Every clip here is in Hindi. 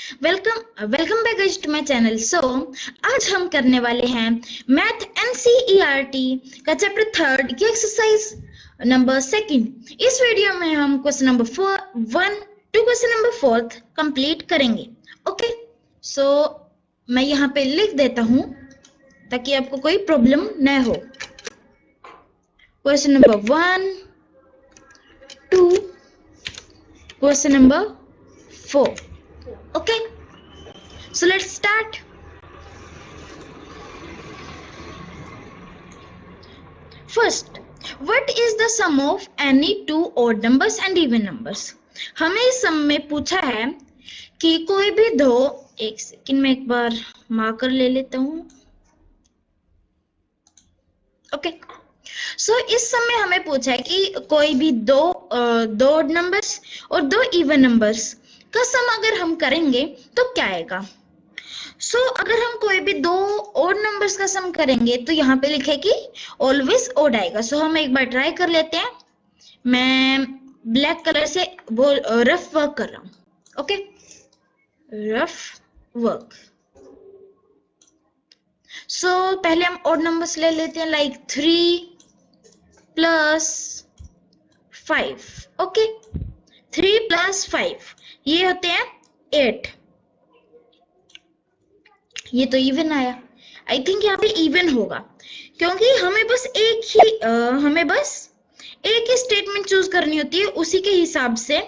Welcome welcome back guys to my channel. आज हम करने वाले हैं मैथ एनसीईआरटी का चैप्टर 3 की एक्सरसाइज नंबर 2। इस वीडियो में हम question number 1 to question number 4 complete करेंगे। ओके, सो मैं यहाँ पे लिख देता हूँ ताकि आपको कोई प्रॉब्लम न हो। Question number 1 2 question number 4। Okay, so let's start. First, what is the sum of any two odd numbers and even numbers? हमें इस सम में पूछा है कि कोई भी दो, एक सेकंड में एक बार मार्कर ले लेता हूँ। ओके, सो इस सम में हमें पूछा है कि कोई भी दो odd नंबर्स और दो इवन नंबर्स का सम अगर हम करेंगे तो क्या आएगा। अगर हम कोई भी दो ओड नंबर्स का सम करेंगे तो यहाँ पे लिखे कि ऑलवेज ओड आएगा। हम एक बार ट्राई कर लेते हैं। मैं ब्लैक कलर से वो रफ वर्क कर रहा हूँ। Okay, rough work. पहले हम ओड नंबर्स ले लेते हैं, लाइक 3 + 5। ओके, 3 + 5 ये होते हैं 8। ये तो इवन आया। आई थिंक यहाँ पे इवन होगा क्योंकि हमें बस एक ही स्टेटमेंट चूज करनी होती है, उसी के हिसाब से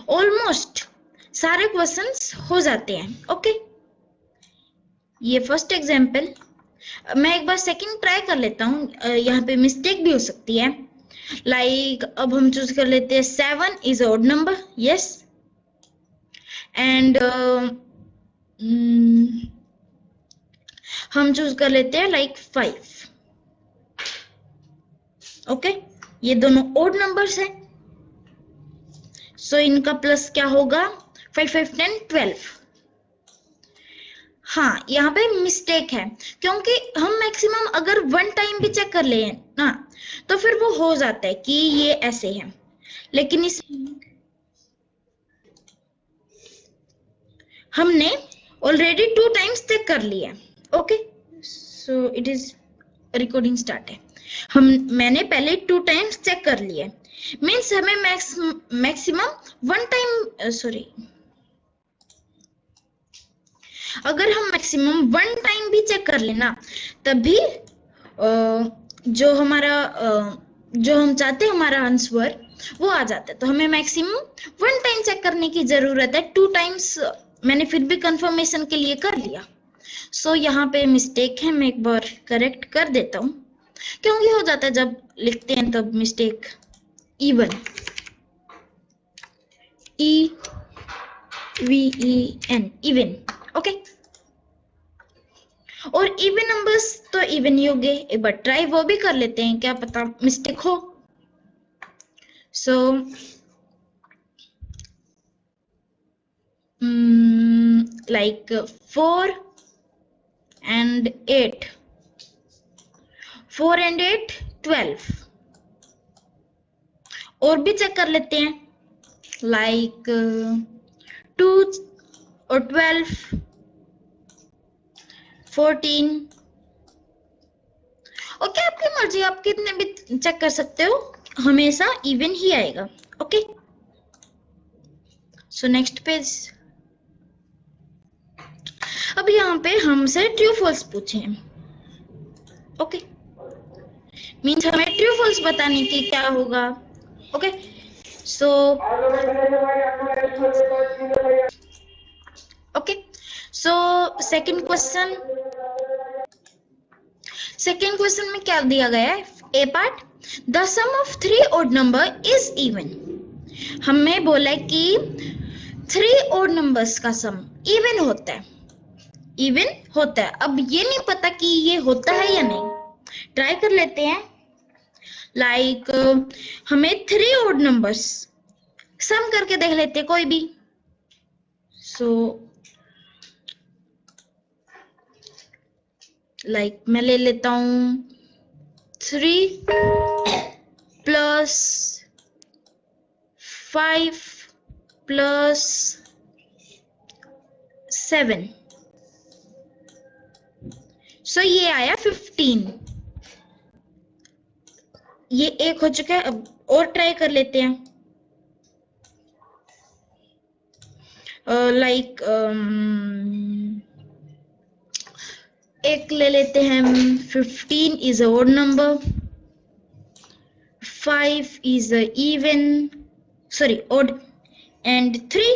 ऑलमोस्ट सारे क्वेश्चंस हो जाते हैं। ओके, ये फर्स्ट एग्जांपल। मैं एक बार सेकंड ट्राई कर लेता हूँ, यहाँ पे मिस्टेक भी हो सकती है। लाइक अब हम चूज कर लेते हैं 7 is odd number, yes, and हम चूज कर लेते हैं लाइक 5। ओके, ये दोनों ओड नंबर्स हैं। इनका प्लस क्या होगा, 5 5 10 12। हाँ, यहाँ पे मिस्टेक है क्योंकि हम मैक्सिमम अगर 1 टाइम भी चेक कर ले ना तो फिर वो हो जाता है कि ये ऐसे है, लेकिन इस हमने ऑलरेडी 2 टाइम्स चेक कर लिया। Okay, so it is recording start है। मैंने पहले 2 टाइम्स चेक कर लिया, मीन्स हमें मैक्सिमम 1 टाइम अगर हम मैक्सिमम 1 टाइम भी चेक कर लेना तभी जो हम चाहते हैं हमारा आंसर वो आ जाता है। तो हमें मैक्सिमम 1 टाइम चेक करने की जरूरत है। 2 टाइम्स मैंने फिर भी कंफर्मेशन के लिए कर लिया। यहाँ पे मिस्टेक है, मैं एक बार करेक्ट कर देता हूँ क्योंकि हो जाता है जब लिखते हैं तब mistake. Even, EVEN, even. Okay, और इवन नंबर्स तो इवन ही होंगे। एक बार ट्राई वो भी कर लेते हैं, क्या पता मिस्टेक हो। Like 4 and 8, 4 and 8 12। और भी चेक कर लेते हैं, लाइक 2 और 12 14। ओके, आपकी मर्जी, आप कितने भी चेक कर सकते हो, हमेशा इवन ही आएगा। Okay, next page. अब यहाँ पे हमसे ट्रू फॉल्स पूछे हैं। ओके, मीन्स हमें ट्रू फॉल्स बताने की क्या होगा। ओके, सेकंड क्वेश्चन में क्या दिया गया है, A part, the sum of 3 odd number is even. हमें बोला है कि 3 odd नंबर्स का सम इवन होता है, अब ये नहीं पता कि ये होता है या नहीं। ट्राई कर लेते हैं, लाइक हमें 3 odd नंबर्स सम करके देख लेते हैं कोई भी। लाइक मैं ले लेता हूं 3 + 5 + 7, सो ये आया 15। ये एक हो चुका है, अब और ट्राई कर लेते हैं। लाइक एक ले लेते हैं हम। 15 is a odd number, 5 is a even, sorry, odd, and 3,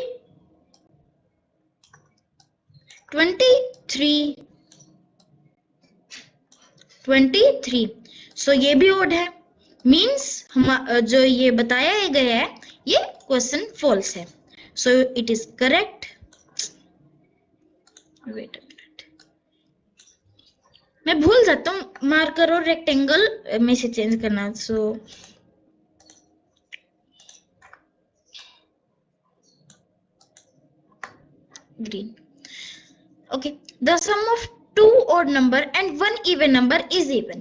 23, 23। सो ये भी odd है, मीन्स हम जो ये बताया गया है ये क्वेश्चन फॉल्स है। So it is correct. Wait a minute, मैं भूल जाता हूँ मार्कर और रेक्टेंगल में से चेंज करना। सो green. Okay, the sum of 2 odd number and 1 even number is even.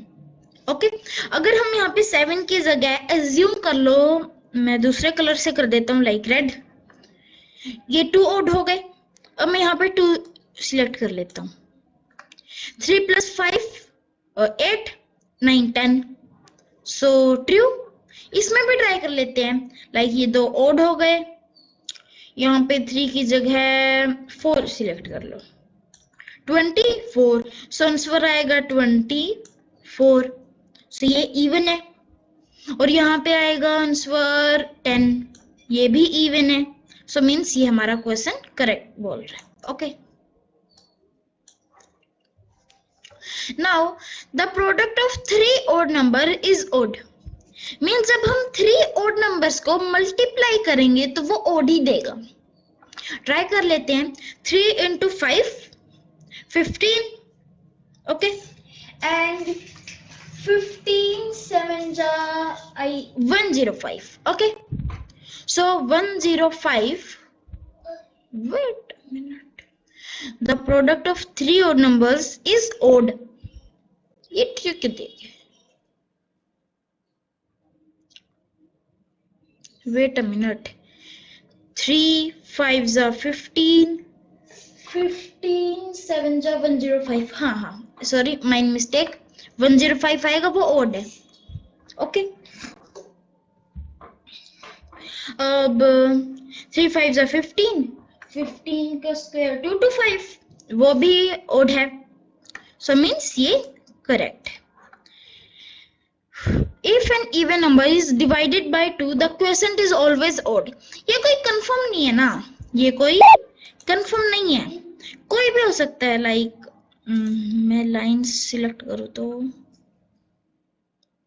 Okay, अगर हम यहाँ पे 7 की जगह एज्यूम कर लो, मैं दूसरे कलर से कर देता हूँ लाइक रेड, ये 2 odd हो गए। अब मैं यहाँ पे 2 सिलेक्ट कर लेता हूँ। 3 + 5 8, 9, 10, सो ट्रू। इसमें भी ट्राई कर लेते हैं, लाइक ये 2 odd हो गए, यहाँ पे 3 की जगह 4 सिलेक्ट कर लो, 24, सो आंसर आएगा 24। सो ये इवन है। और यहाँ पे आएगा आंसर 10, ये भी इवन है। सो मीन्स ये हमारा क्वेश्चन करेक्ट बोल रहा है। Okay, now the product of 3 odd number is odd। Means जब हम 3 odd नंबर्स को मल्टीप्लाई करेंगे तो वो odd ही देगा। ट्राई कर लेते हैं। 3 × 5, 15, okay, and 15 7 105, okay, so 105, wait a minute, the product of 3 odd numbers is odd। ये ट्रिक देखिए, wait a minute, 3 5 15, 15 7 105, हाँ, सॉरी माइंड मिस्टेक, 105 आएगा, वो ओड है। ओके, अब 3 5 15, 15 का स्क्वायर 225, वो भी ओड है। सो मीन्स ये correct. If an even number is divided by 2 the quotient is always odd. ये कोई कंफर्म नहीं है ना, ये कोई कंफर्म नहीं है, कोई भी हो सकता है। लाइक मैं लाइन सिलेक्ट करूँ तो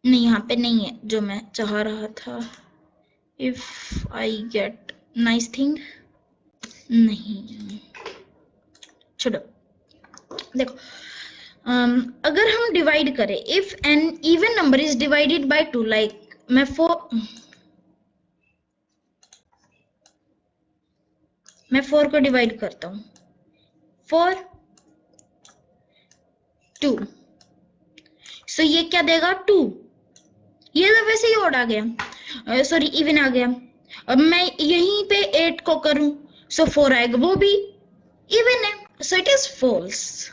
नहीं, यहाँ पे नहीं है जो मैं चाह रहा था। If I get nice thing, नहीं, छोड़ो। देखो, अगर हम डिवाइड करें, if an even number is divided by 2, like मैं 4 को डिवाइड करता हूँ, 4 2, सो ये क्या देगा 2, ये तो वैसे ही ओड आ गया, सॉरी इवन आ गया। अब मैं यहीं पे 8 को करूं, सो 4 आएगा, वो भी इवन है, so it is false.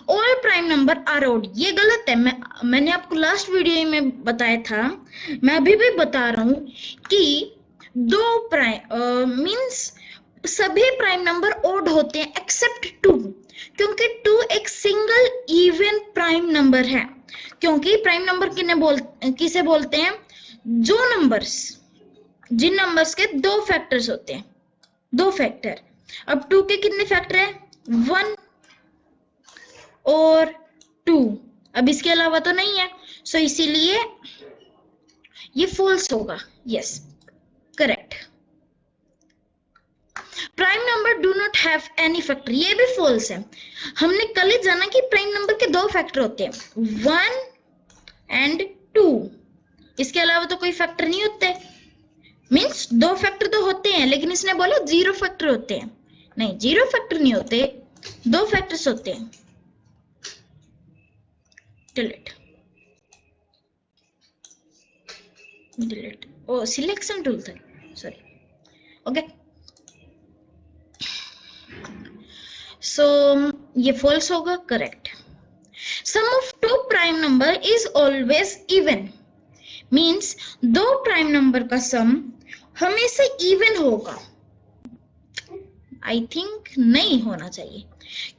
All prime number are odd, ये गलत है। मैंने आपको लास्ट वीडियो में बताया था, मैं अभी भी बता रहा हूं कि 2 प्राइम मींस सभी प्राइम नंबर ओड होते हैं एक्सेप्ट 2, क्योंकि 2 एक सिंगल इवन प्राइम नंबर है। क्योंकि प्राइम नंबर किसे बोलते हैं? जो नंबर्स, जिन नंबर्स के 2 फैक्टर्स होते हैं, 2 फैक्टर। अब 2 के कितने फैक्टर हैं? 1 और 2, अब इसके अलावा तो नहीं है, सो इसीलिए ये फॉल्स होगा। Yes, correct. Prime number do not have any factor, ये भी फॉल्स है। हमने कल ही जाना कि प्राइम नंबर के 2 फैक्टर होते हैं, 1 एंड 2, इसके अलावा तो कोई फैक्टर नहीं होते। मीन्स 2 फैक्टर तो होते हैं, लेकिन इसने बोला 0 फैक्टर होते हैं। नहीं, 0 फैक्टर नहीं होते, 2 फैक्टर्स होते हैं। डिलीट, डिलीट, ओ सिलेक्शन टूल था, सॉरी। ओके, सो ये फॉल्स होगा, correct. Sum of two prime number is always even, means दो प्राइम नंबर का सम हमेशा इवन होगा। आई थिंक नहीं होना चाहिए,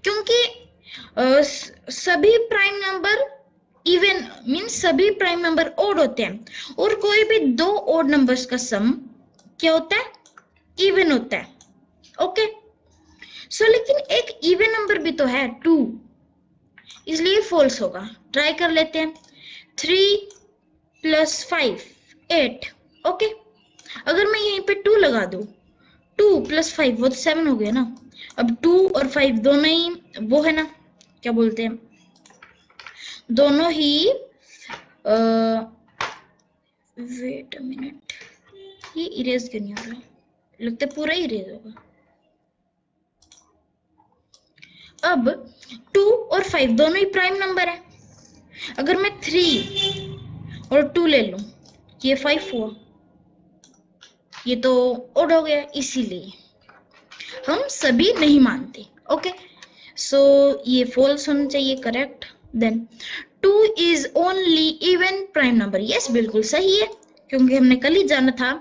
क्योंकि सभी प्राइम नंबर इवन मीन्स सभी प्राइम नंबर ओड होते हैं, और कोई भी दो ओड नंबर्स का सम क्या होता है, इवन होता है। ओके सो लेकिन एक इवन नंबर भी तो है 2, इसलिए फॉल्स होगा। ट्राई कर लेते हैं। 3 + 5 8। ओके अगर मैं यहीं पे 2 लगा दूं, 2 + 5 वो तो 7 हो गया ना। अब 2 और 5 दोनों ही वो है ना, क्या बोलते हैं, दोनों ही वेट अ मिनट, ये इरेज क्यों नहीं हो रहा, लगता है पूरा ही इरेज होगा। अब 2 और 5 दोनों ही प्राइम नंबर है। अगर मैं 3 और 2 ले लूं, ये 5 हुआ, ये तो ओड हो गया, इसीलिए हम सभी नहीं मानते। ओके सो ये फॉल्स होना चाहिए, correct. Then 2 is only even prime number, yes बिल्कुल सही है, क्योंकि हमने कल ही जाना था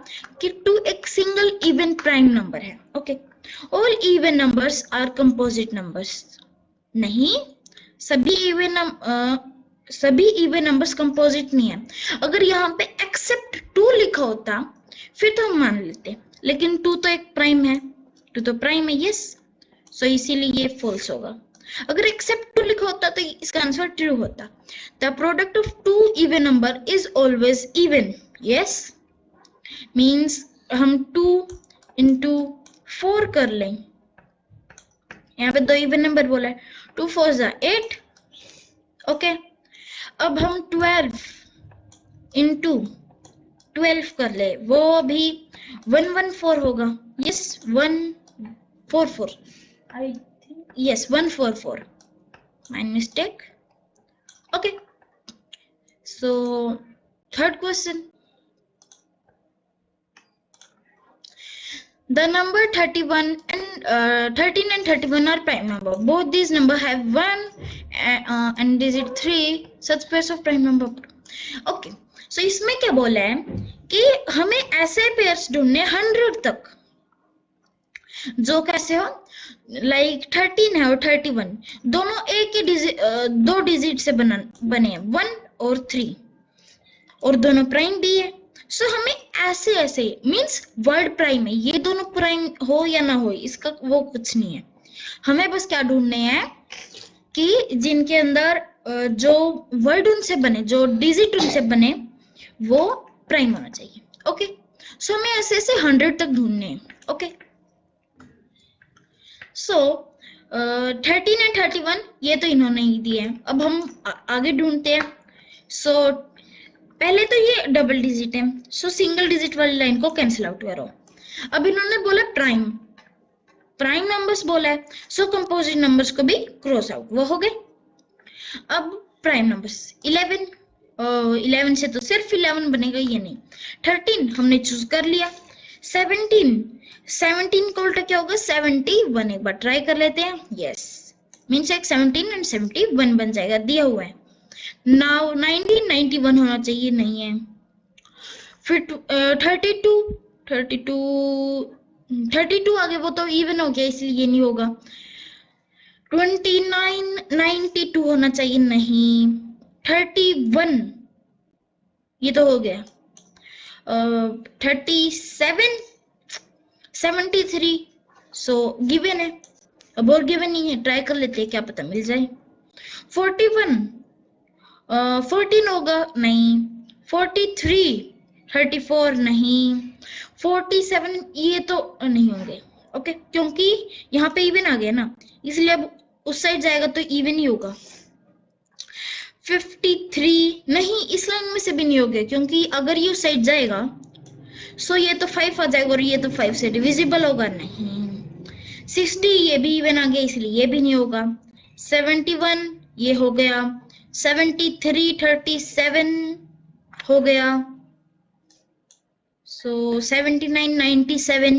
कि 2 एक सिंगल इवन प्राइम नंबर है। Okay all even numbers are composite numbers, नहीं सभी इवन नंबर्स कंपोजिट नहीं है। अगर यहाँ पे एक्सेप्ट 2 लिखा होता फिर तो हम मान लेते, लेकिन 2 तो एक प्राइम है, 2 तो प्राइम है, यस सो इसीलिए ये फॉल्स होगा। अगर एक्सेप्ट 2 लिखा होता तो इसका आंसर ट्रू होता। The product of 2 even number is always even, yes means हम 2 × 4 कर लें, यहाँ पे 2 इवन नंबर बोला है, 2 4 = 8। ओके अब हम 12 × 12 कर ले, वो भी 114 होगा, yes 144, I think yes 144, my mistake. Okay so third question, the number 13 and 31 are prime number. Both these number have 1 and digit 3 such pairs of prime number. Okay so इसमें क्या बोला है कि हमें ऐसे पेयर्स ढूंढने 100 तक जो कैसे हो, लाइक 13 है और 31 दोनों एक ही डिजिट, 2 डिजिट से बने हैं, 1 और 3, और दोनों प्राइम भी है। सो हमें ऐसे ऐसे मीन्स वर्ड प्राइम है, ये दोनों प्राइम हो या ना हो इसका वो कुछ नहीं है, हमें बस क्या ढूंढने हैं कि जिनके अंदर जो वर्ड उनसे बने, जो डिजिट उनसे बने वो प्राइम होना चाहिए। ओके सो हमें ऐसे ऐसे 100 तक ढूंढने हैं। ओके सो 13 and 31 ये तो इन्होंने ही दिए हैं, अब हम आगे ढूंढते हैं। सो पहले तो ये डबल डिजिट है, सो सिंगल डिजिट वाली लाइन को कैंसिल आउट करो। अब इन्होंने बोला प्राइम नंबर्स बोला है, सो कंपोजिट नंबर्स को भी क्रॉस आउट, वो हो गए। अब प्राइम नंबर्स 11 से तो सिर्फ 11 बनेगा, ये नहीं। 13 हमने चूज कर लिया। 17 को उल्टा क्या होगा, 71, एक बार ट्राई कर लेते हैं, यस मीन्स एक 17 and 71 बन जाएगा, दिया हुआ है। नाउ 1991 होना चाहिए, नहीं है। फिर 32 आगे वो तो इवन हो गया इसलिए ये नहीं होगा। 92 होना चाहिए, नहीं। 31 ये तो हो गया। 37 73 सो गिवन है, अब और गिवन नहीं है, ट्राई कर लेते हैं क्या पता मिल जाए। 41 14 होगा, नहीं। 43 34 नहीं। 47 ये तो नहीं होंगे, ओके क्योंकि यहाँ पे इवन आ गया ना, इसलिए अब उस साइड जाएगा तो इवन ही होगा। 53 नहीं, इस लाइन में से भी नहीं होगा क्योंकि अगर ये उस साइड जाएगा सो ये तो 5 आ जाएगा और ये तो 5 से डिविजिबल होगा, नहीं। 60 ये भी इवन आ गया इसलिए ये भी नहीं होगा। 71 ये हो गया। 73 37 हो गया। सो 79 97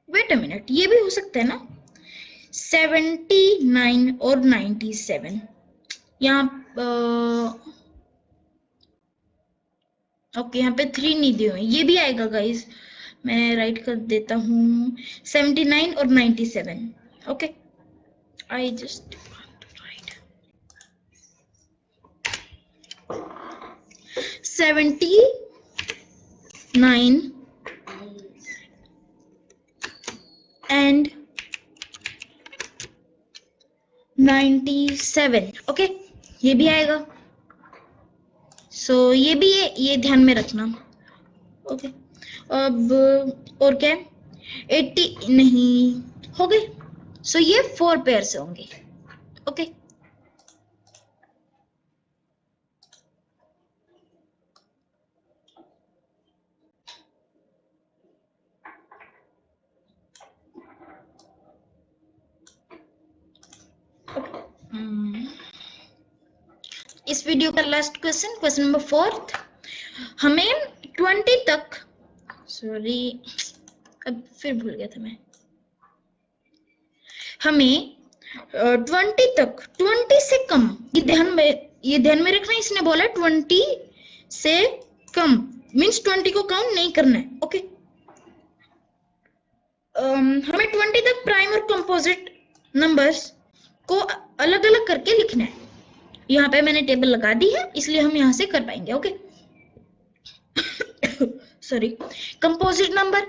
वेट अ मिनट, ये भी हो सकता है ना, 79 और 97 यहाँ ओके यहाँ पे 3 नहीं दिए हुए, ये भी आएगा गाइस, मैं राइट कर देता हूँ 79 और 97. Okay, I just right 79 and 97. Okay, ये भी आएगा. सो ये भी है, ये ध्यान में रखना. ओके, अब और क्या है, 80 नहीं हो गए. सो ये 4 पेयर से होंगे. ओके, इस वीडियो का लास्ट क्वेश्चन, क्वेश्चन नंबर 4. हमें 20 तक, सॉरी अब फिर भूल गया था मैं. हमें 20 तक, 20 से कम, ये ध्यान में रखना. इसने बोला 20 से कम मीन्स 20 को काउंट नहीं करना है. ओके, हमें 20 तक प्राइम और कंपोजिट नंबर्स को अलग अलग करके लिखना है. यहाँ पे मैंने टेबल लगा दी है, इसलिए हम यहाँ से कर पाएंगे. Okay, sorry. कंपोजिट नंबर,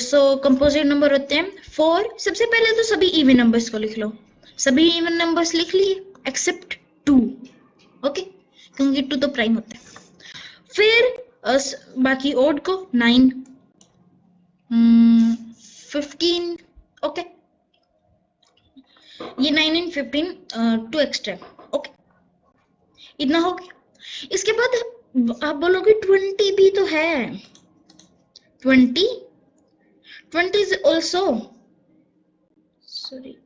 सो कंपोजिट नंबर होते हैं 4. सबसे पहले तो सभी इवन नंबर्स को लिख लो. सभी इवन नंबर्स लिख लिए एक्सेप्ट 2. ओके, क्योंकि 2 तो प्राइम होता है. फिर बाकी ओड को 9, 15. ओके, ये 9 एंड 15 2 एक्स्ट्रा. ओके, इतना हो गया. इसके बाद आप बोलोगे 20 भी तो है. 20 is also, सॉरी,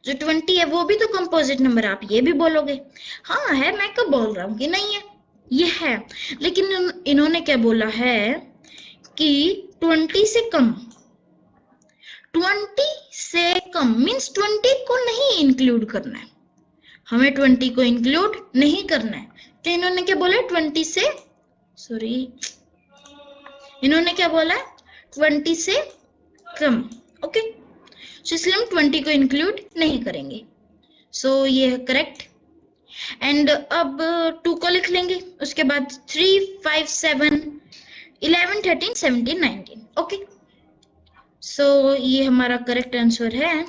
जो 20 है वो भी तो कंपोजिट नंबर. आप ये भी बोलोगे हाँ है, मैं कब बोल रहा हूँ कि नहीं है, ये है. लेकिन इन्होंने क्या बोला है कि 20 से कम. 20 से कम मीन्स 20 को नहीं इंक्लूड करना है. हमें 20 को इंक्लूड नहीं करना है. तो इन्होंने क्या बोला, 20 से, सॉरी, इन्होंने क्या बोला, 20 से कम. ओके, सो इसलिए हम 20 को इंक्लूड नहीं करेंगे. सो ये है करेक्ट. एंड अब 2 को लिख लेंगे. उसके बाद 3, 5, 7, 11, 13, 17, 19. ओके, सो ये हमारा करेक्ट आंसर है.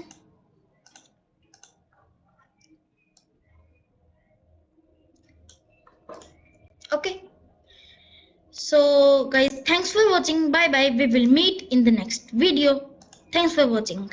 Okay, so guys, thanks for watching. Bye bye, we will meet in the next video. Thanks for watching.